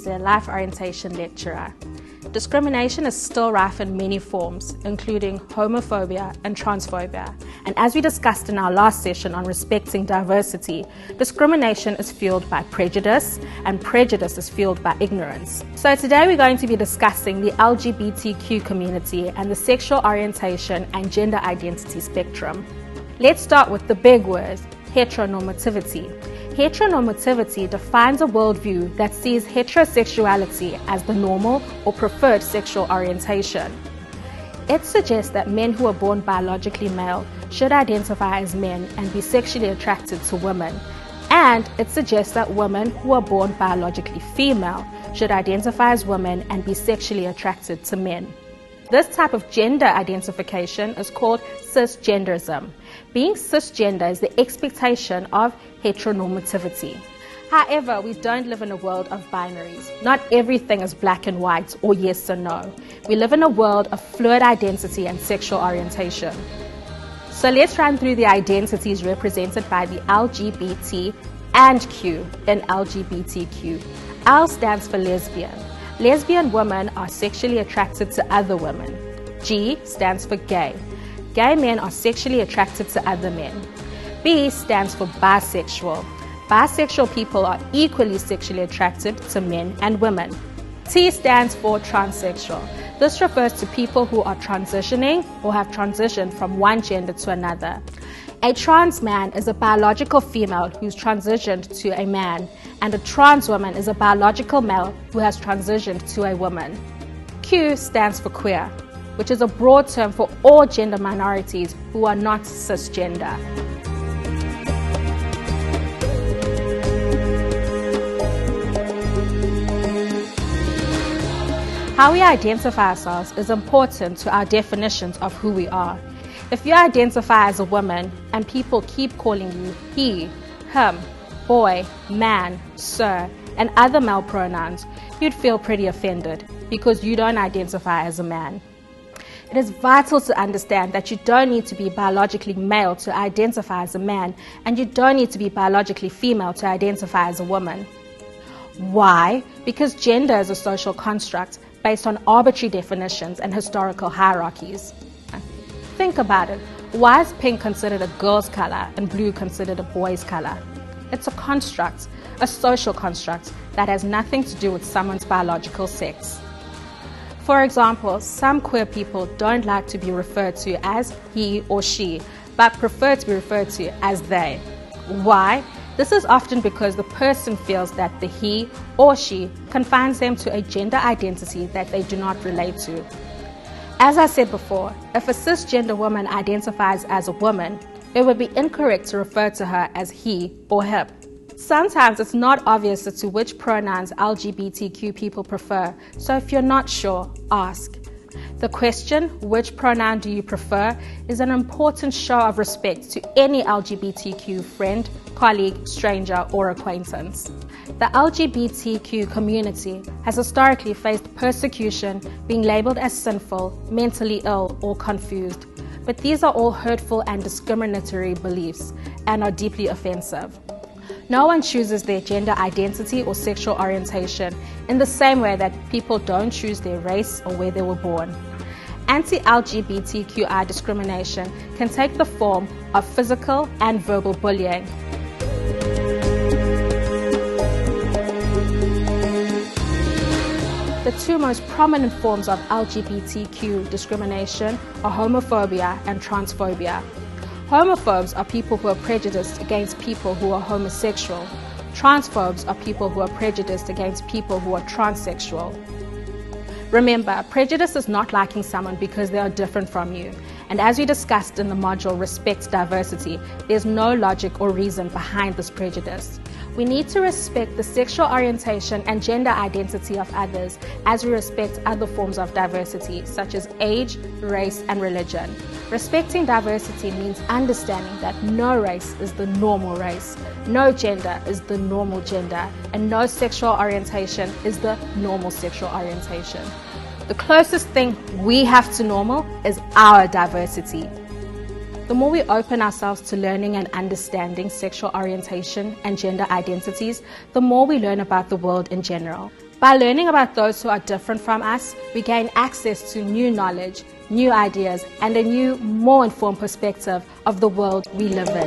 is a life orientation lecturer. Discrimination is still rife in many forms, including homophobia and transphobia. And as we discussed in our last session on respecting diversity, discrimination is fueled by prejudice, and prejudice is fueled by ignorance. So today we're going to be discussing the LGBTQ community and the sexual orientation and gender identity spectrum. Let's start with the big word, heteronormativity. Heteronormativity defines a worldview that sees heterosexuality as the normal or preferred sexual orientation. It suggests that men who are born biologically male should identify as men and be sexually attracted to women. And it suggests that women who are born biologically female should identify as women and be sexually attracted to men. This type of gender identification is called cisgenderism. Being cisgender is the expectation of heteronormativity. However, we don't live in a world of binaries. Not everything is black and white or yes or no. We live in a world of fluid identity and sexual orientation. So let's run through the identities represented by the LGBT and Q in LGBTQ. L stands for lesbian. Lesbian women are sexually attracted to other women. G stands for gay. Gay men are sexually attracted to other men. B stands for bisexual. Bisexual people are equally sexually attracted to men and women. T stands for transsexual. This refers to people who are transitioning or have transitioned from one gender to another. A trans man is a biological female who's transitioned to a man, and a trans woman is a biological male who has transitioned to a woman. Q stands for queer, which is a broad term for all gender minorities who are not cisgender. How we identify ourselves is important to our definitions of who we are. If you identify as a woman and people keep calling you he, him, boy, man, sir, and other male pronouns, you'd feel pretty offended because you don't identify as a man. It is vital to understand that you don't need to be biologically male to identify as a man, and you don't need to be biologically female to identify as a woman. Why? Because gender is a social construct based on arbitrary definitions and historical hierarchies. Think about it. Why is pink considered a girl's color and blue considered a boy's color? It's a construct, a social construct that has nothing to do with someone's biological sex. For example, some queer people don't like to be referred to as he or she, but prefer to be referred to as they. Why? This is often because the person feels that the he or she confines them to a gender identity that they do not relate to. As I said before, if a cisgender woman identifies as a woman, it would be incorrect to refer to her as he or him. Sometimes it's not obvious as to which pronouns LGBTQ people prefer, so if you're not sure, ask. The question, which pronoun do you prefer, is an important show of respect to any LGBTQ friend, colleague, stranger, or acquaintance. The LGBTQ community has historically faced persecution, being labeled as sinful, mentally ill, or confused. But these are all hurtful and discriminatory beliefs and are deeply offensive. No one chooses their gender identity or sexual orientation in the same way that people don't choose their race or where they were born. Anti-LGBTQI discrimination can take the form of physical and verbal bullying. The two most prominent forms of LGBTQ discrimination are homophobia and transphobia. Homophobes are people who are prejudiced against people who are homosexual. Transphobes are people who are prejudiced against people who are transsexual. Remember, prejudice is not liking someone because they are different from you. And as we discussed in the module Respect Diversity, there's no logic or reason behind this prejudice. We need to respect the sexual orientation and gender identity of others as we respect other forms of diversity, such as age, race, and religion. Respecting diversity means understanding that no race is the normal race, no gender is the normal gender, and no sexual orientation is the normal sexual orientation. The closest thing we have to normal is our diversity. The more we open ourselves to learning and understanding sexual orientation and gender identities, the more we learn about the world in general. By learning about those who are different from us, we gain access to new knowledge, new ideas, and a new, more informed perspective of the world we live in.